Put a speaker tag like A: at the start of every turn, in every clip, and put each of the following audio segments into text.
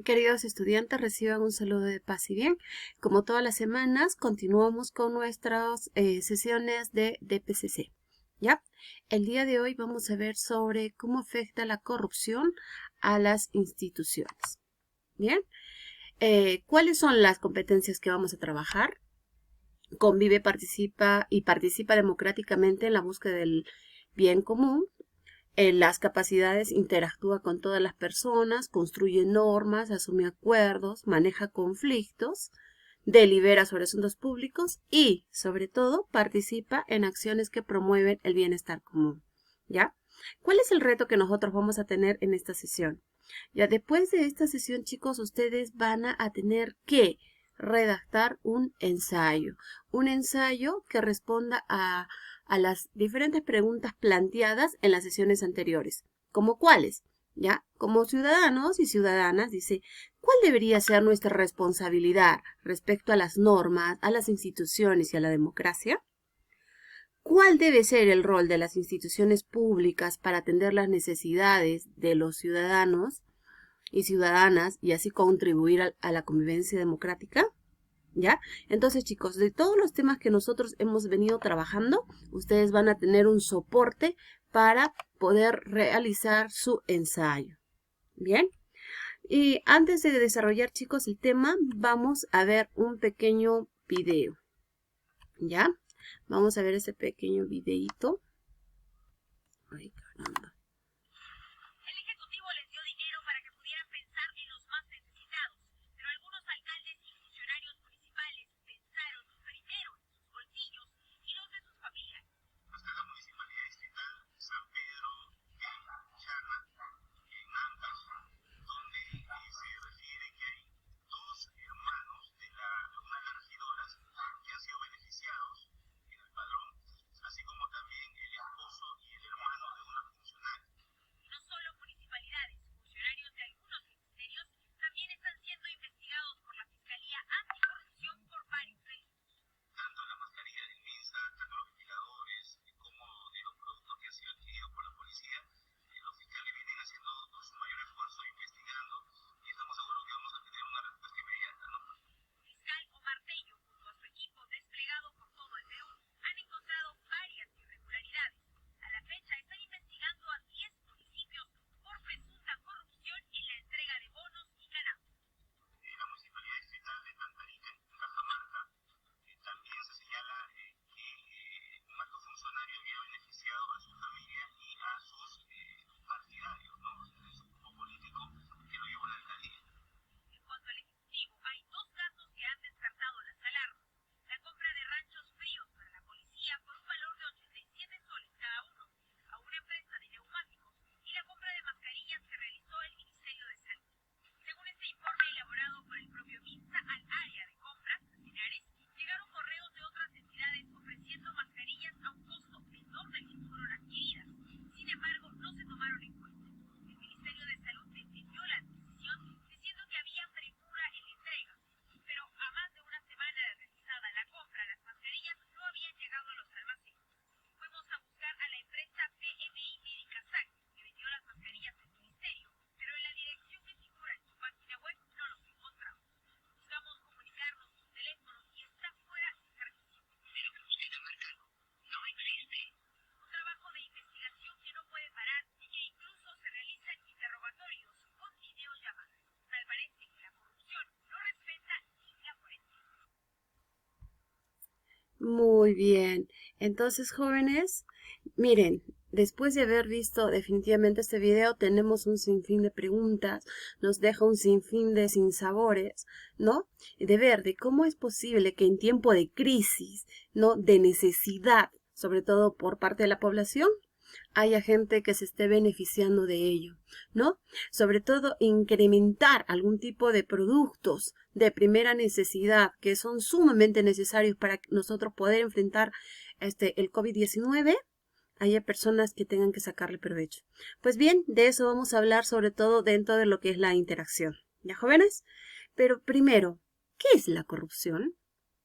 A: Queridos estudiantes, reciban un saludo de paz y bien. Como todas las semanas, continuamos con nuestras sesiones de DPCC. ¿Ya? El día de hoy vamos a ver sobre cómo afecta la corrupción a las instituciones. ¿Bien? ¿Cuáles son las competencias que vamos a trabajar? Convive, participa democráticamente en la búsqueda del bien común. En las capacidades interactúa con todas las personas, construye normas, asume acuerdos, maneja conflictos, delibera sobre asuntos públicos y, sobre todo, participa en acciones que promueven el bienestar común. ¿Ya? ¿Cuál es el reto que nosotros vamos a tener en esta sesión? Ya después de esta sesión, chicos, ustedes van a tener que redactar un ensayo que responda a las diferentes preguntas planteadas en las sesiones anteriores. ¿Como cuáles? ¿Ya? Como ciudadanos y ciudadanas, dice, ¿cuál debería ser nuestra responsabilidad respecto a las normas, a las instituciones y a la democracia? ¿Cuál debe ser el rol de las instituciones públicas para atender las necesidades de los ciudadanos y ciudadanas y así contribuir a la convivencia democrática? ¿Ya? Entonces, chicos, de todos los temas que nosotros hemos venido trabajando, ustedes van a tener un soporte para poder realizar su ensayo. ¿Bien? Y antes de desarrollar, chicos, el tema, vamos a ver un pequeño video. ¿Ya? Vamos a ver ese pequeño videito. Ay, caramba.
B: El Ejecutivo les dio dinero para que pudieran pensar en los más necesitados, pero algunos alcaldes y funcionarios municipales pensaron primero en sus bolsillos y los de sus familias. Hasta la Municipalidad Distrital San Pedro de Chana, en Ancash, donde se refiere que hay dos hermanos de una de las regidoras que han sido beneficiados en el padrón, así como también el esposo y el hermano de una funcionaria. No solo municipalidades, funcionarios de algunos ministerios también están siendo investigados por la Fiscalía Anticorrupción por varios delitos. Tanto la mascarilla del MINSA, tanto los ventiladores, como de los productos que han sido adquiridos por la policía, los fiscales vienen haciendo su mayor esfuerzo investigando y estamos seguros que vamos a tener una respuesta inmediata, ¿no? Fiscal Omar Tello, junto a su equipo desplegado por todo el Perú, han encontrado varias irregularidades. A la fecha están investigando a 10 municipios por presunta corrupción en la entrega de bonos y ganancias. En la Municipalidad Distrital de Tantarita, en Cajamarca, también se señala que un alto funcionario había beneficiado a su familia y a sus partidarios, ¿no? De su grupo político que lo llevó a la alcaldía. En cuanto al Ejecutivo, hay dos casos que han descartado las alarmas. La compra de ranchos fríos para la policía por un valor de 87 soles cada uno a una empresa de neumáticos y la compra de mascarillas que realizó el Ministerio de Salud. Según este informe elaborado por el propio MINSA, al área de compras, Linares, llegaron correos de otras entidades ofreciendo mascarillas a un costo menor del que fueron adquiridas. Sin embargo, no se tomaron en cuenta. El Ministerio de Salud defendió la adquisición diciendo que había premura en la entrega, pero a más de una semana de realizada la compra, las mascarillas no habían llegado a los almacenes. Fuimos a buscar a la empresa PMI Médica SAC, que vendió las mascarillas del Ministerio, pero en la dirección que figura en su página web no los encontramos. Buscamos comunicarnos por teléfono y está fuera de servicio. Pero que usted ha marcado no existe. Un trabajo de investigación que no puede parar y que incluso se realizan interrogatorios con videollamadas. Tal parece que la corrupción no respeta ni la forense.
A: Muy bien. Entonces, jóvenes, miren, después de haber visto definitivamente este video, tenemos un sinfín de preguntas, nos deja un sinfín de sinsabores, ¿no? De ver de cómo es posible que en tiempo de crisis, ¿no? De necesidad, sobre todo por parte de la población, haya gente que se esté beneficiando de ello, ¿no? Sobre todo incrementar algún tipo de productos de primera necesidad que son sumamente necesarios para nosotros poder enfrentar el COVID-19, haya personas que tengan que sacarle provecho. Pues bien, de eso vamos a hablar sobre todo dentro de lo que es la interacción. ¿Ya, jóvenes? Pero primero, ¿qué es la corrupción?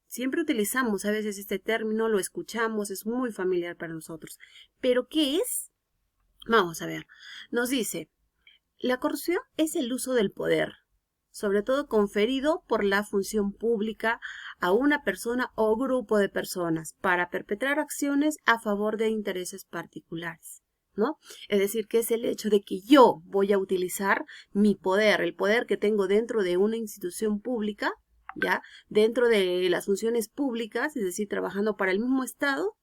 A: Siempre utilizamos a veces este término, lo escuchamos, es muy familiar para nosotros. ¿Pero qué es? Vamos a ver. Nos dice, la corrupción es el uso del poder sobre todo conferido por la función pública a una persona o grupo de personas para perpetrar acciones a favor de intereses particulares, ¿no? Es decir, que es el hecho de que yo voy a utilizar mi poder, el poder que tengo dentro de una institución pública, ¿ya? Dentro de las funciones públicas, es decir, trabajando para el mismo Estado,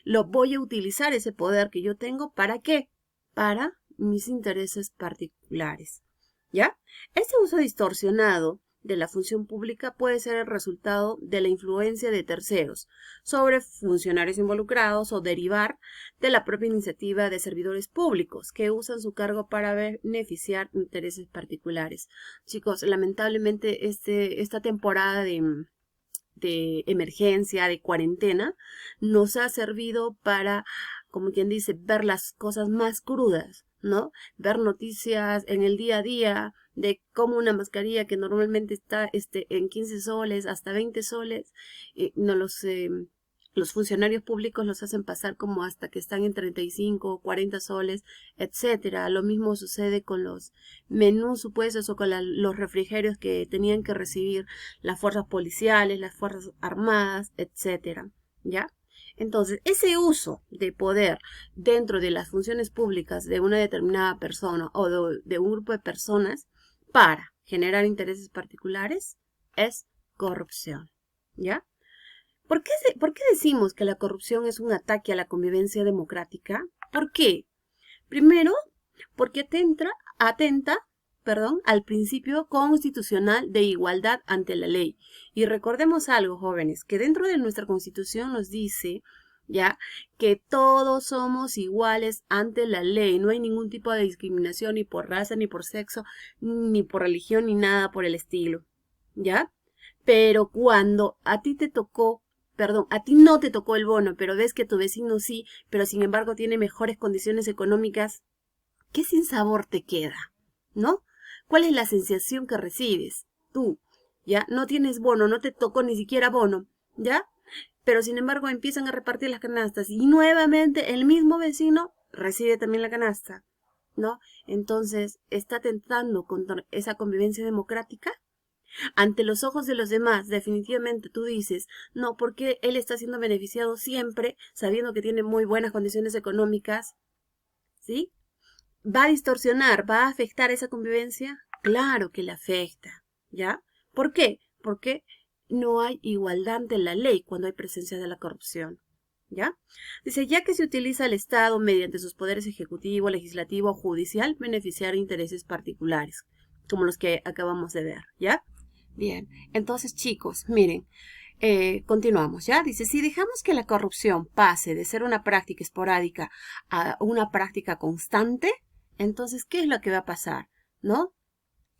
A: lo voy a utilizar ese poder que yo tengo, ¿para qué? Para mis intereses particulares, ¿ya? Este uso distorsionado de la función pública puede ser el resultado de la influencia de terceros sobre funcionarios involucrados o derivar de la propia iniciativa de servidores públicos que usan su cargo para beneficiar intereses particulares. Chicos, lamentablemente esta temporada de emergencia, de cuarentena, nos ha servido para, como quien dice, ver las cosas más crudas, ¿no? Ver noticias en el día a día de cómo una mascarilla que normalmente está en 15 soles hasta 20 soles, los funcionarios públicos los hacen pasar como hasta que están en 35 o 40 soles, etcétera. Lo mismo sucede con los menús supuestos o con los refrigerios que tenían que recibir las fuerzas policiales, las fuerzas armadas, etcétera, ¿ya? Entonces, ese uso de poder dentro de las funciones públicas de una determinada persona o de un grupo de personas para generar intereses particulares es corrupción, ¿ya? ¿Por qué decimos que la corrupción es un ataque a la convivencia democrática? ¿Por qué? Primero, porque atenta, al principio constitucional de igualdad ante la ley. Y recordemos algo, jóvenes, que dentro de nuestra Constitución nos dice, ya, que todos somos iguales ante la ley. No hay ningún tipo de discriminación ni por raza, ni por sexo, ni por religión, ni nada por el estilo, ¿ya? Pero cuando a ti no te tocó el bono, pero ves que tu vecino sí, pero sin embargo tiene mejores condiciones económicas, ¿qué sinsabor te queda? ¿No? ¿Cuál es la sensación que recibes? Tú, ¿ya? No tienes bono, no te tocó ni siquiera bono, ¿ya? Pero sin embargo empiezan a repartir las canastas y nuevamente el mismo vecino recibe también la canasta, ¿no? Entonces, ¿está atentando contra esa convivencia democrática? Ante los ojos de los demás, definitivamente tú dices, no, porque él está siendo beneficiado siempre, sabiendo que tiene muy buenas condiciones económicas, ¿sí? ¿Va a distorsionar, va a afectar esa convivencia? Claro que la afecta, ¿ya? ¿Por qué? Porque no hay igualdad ante la ley cuando hay presencia de la corrupción, ¿ya? Dice, ya que se utiliza el Estado mediante sus poderes ejecutivo, legislativo o judicial, beneficiar intereses particulares, como los que acabamos de ver, ¿ya? Bien, entonces chicos, miren, continuamos, ¿ya? Dice, si dejamos que la corrupción pase de ser una práctica esporádica a una práctica constante, entonces, ¿qué es lo que va a pasar? ¿No?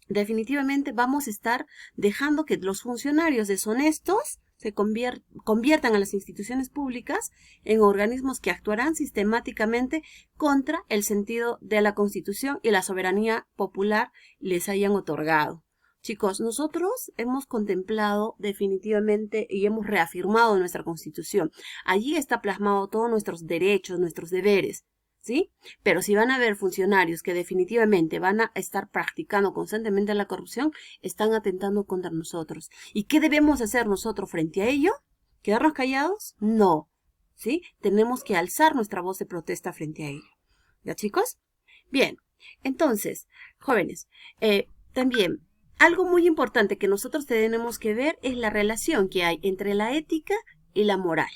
A: Definitivamente vamos a estar dejando que los funcionarios deshonestos se conviertan a las instituciones públicas en organismos que actuarán sistemáticamente contra el sentido de la Constitución y la soberanía popular les hayan otorgado. Chicos, nosotros hemos contemplado definitivamente y hemos reafirmado nuestra Constitución. Allí está plasmado todos nuestros derechos, nuestros deberes, ¿sí? Pero si van a haber funcionarios que definitivamente van a estar practicando constantemente la corrupción, están atentando contra nosotros. ¿Y qué debemos hacer nosotros frente a ello? ¿Quedarnos callados? No, ¿sí? Tenemos que alzar nuestra voz de protesta frente a ello. ¿Ya, chicos? Bien, entonces, jóvenes, también algo muy importante que nosotros tenemos que ver es la relación que hay entre la ética y la moral,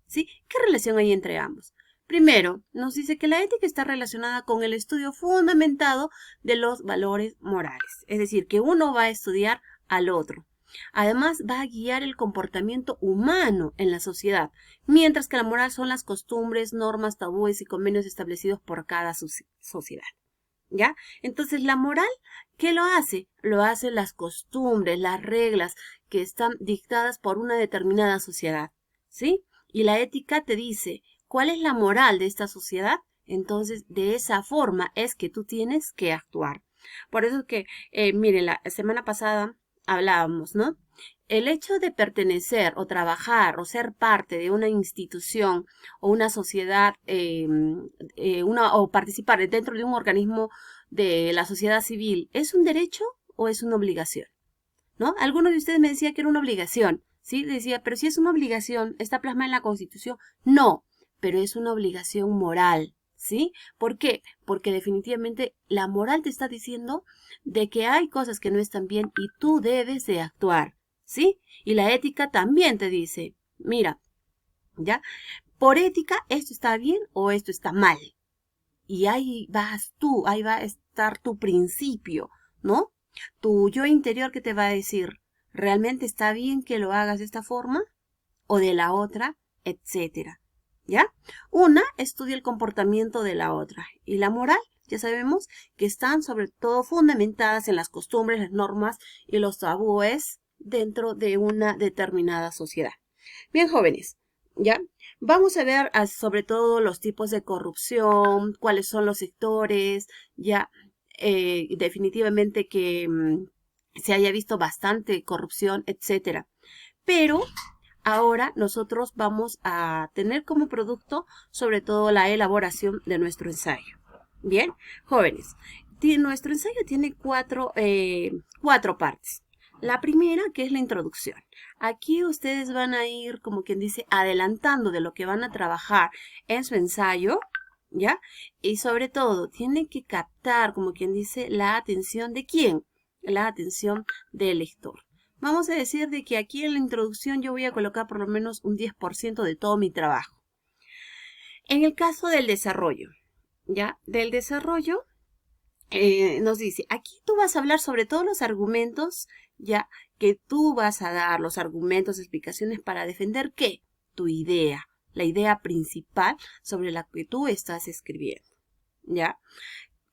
A: ¿sí? ¿Qué relación hay entre ambos? Primero, nos dice que la ética está relacionada con el estudio fundamentado de los valores morales, es decir, que uno va a estudiar al otro. Además, va a guiar el comportamiento humano en la sociedad, mientras que la moral son las costumbres, normas, tabúes y convenios establecidos por cada sociedad. ¿Ya? Entonces, la moral, ¿qué lo hace? Lo hacen las costumbres, las reglas que están dictadas por una determinada sociedad, ¿sí? Y la ética te dice, ¿cuál es la moral de esta sociedad? Entonces, de esa forma es que tú tienes que actuar. Por eso es que, miren, la semana pasada hablábamos, ¿no? El hecho de pertenecer o trabajar o ser parte de una institución o una sociedad o participar dentro de un organismo de la sociedad civil, ¿es un derecho o es una obligación? ¿no? Algunos de ustedes me decía que era una obligación, ¿sí? Decía, pero si es una obligación, ¿está plasmada en la Constitución? No, pero es una obligación moral, ¿sí? ¿Por qué? Porque definitivamente la moral te está diciendo de que hay cosas que no están bien y tú debes de actuar, ¿sí? Y la ética también te dice, mira, ¿ya? Por ética, esto está bien o esto está mal. Y ahí vas tú, ahí va a estar tu principio, ¿no? Tu yo interior que te va a decir, ¿realmente está bien que lo hagas de esta forma o de la otra, etcétera? ¿Ya? Una estudia el comportamiento de la otra y la moral, ya sabemos que están sobre todo fundamentadas en las costumbres, las normas y los tabúes dentro de una determinada sociedad. Bien, jóvenes, ¿ya? Vamos a ver sobre todo los tipos de corrupción, cuáles son los sectores, ya definitivamente que se haya visto bastante corrupción, etcétera. Pero ahora nosotros vamos a tener como producto sobre todo la elaboración de nuestro ensayo. Bien, jóvenes, nuestro ensayo tiene cuatro partes. La primera, que es la introducción. Aquí ustedes van a ir, como quien dice, adelantando de lo que van a trabajar en su ensayo, ¿ya? Y sobre todo, tienen que captar, como quien dice, la atención de quién, la atención del lector. Vamos a decir de que aquí en la introducción yo voy a colocar por lo menos un 10% de todo mi trabajo. En el caso del desarrollo, ¿ya? Del desarrollo, nos dice, aquí tú vas a hablar sobre todos los argumentos, ya que tú vas a dar, los argumentos, explicaciones para defender ¿qué? Tu idea, la idea principal sobre la que tú estás escribiendo, ¿ya?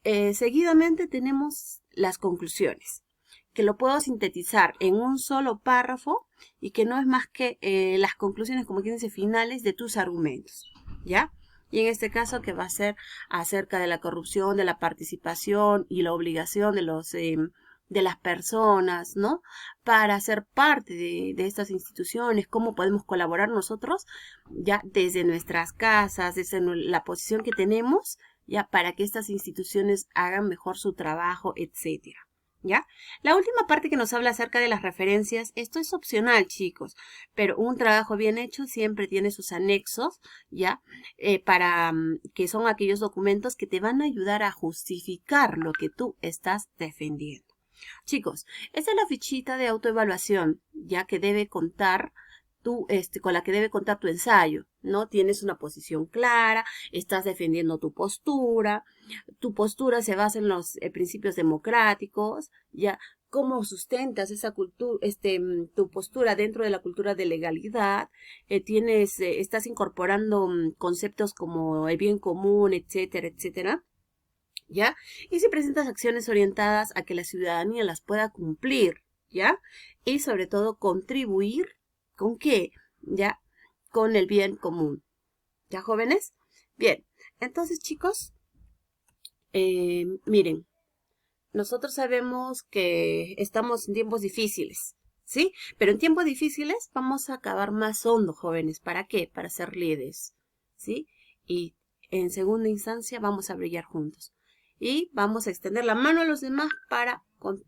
A: Seguidamente tenemos las conclusiones, que lo puedo sintetizar en un solo párrafo y que no es más que las conclusiones, como quien dice, finales de tus argumentos, ¿ya? Y en este caso que va a ser acerca de la corrupción, de la participación y la obligación de las personas, ¿no? Para ser parte de estas instituciones, cómo podemos colaborar nosotros, ya desde nuestras casas, desde la posición que tenemos, ya para que estas instituciones hagan mejor su trabajo, etcétera. ¿Ya? La última parte que nos habla acerca de las referencias, esto es opcional, chicos, pero un trabajo bien hecho siempre tiene sus anexos, ¿ya? Para que son aquellos documentos que te van a ayudar a justificar lo que tú estás defendiendo. Chicos, esta es la fichita de autoevaluación, ya que debe contar con la que debe contar tu ensayo, ¿no? Tienes una posición clara, estás defendiendo tu postura se basa en los principios democráticos, ya, cómo sustentas esa cultura, tu postura dentro de la cultura de legalidad, estás incorporando conceptos como el bien común, etcétera, etcétera. ¿Ya? Y si presentas acciones orientadas a que la ciudadanía las pueda cumplir, ¿ya? Y sobre todo contribuir, ¿con qué? ¿Ya? Con el bien común. ¿Ya, jóvenes? Bien, entonces, chicos, miren, nosotros sabemos que estamos en tiempos difíciles, ¿sí? Pero en tiempos difíciles vamos a acabar más hondo, jóvenes. ¿Para qué? Para ser líderes, ¿sí? Y en segunda instancia vamos a brillar juntos. Y vamos a extender la mano a los demás para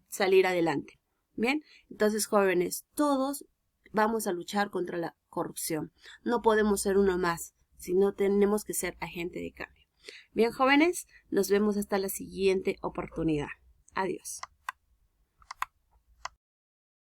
A: salir adelante. Bien, entonces jóvenes, todos vamos a luchar contra la corrupción. No podemos ser uno más, sino tenemos que ser agente de cambio. Bien, jóvenes, nos vemos hasta la siguiente oportunidad. Adiós.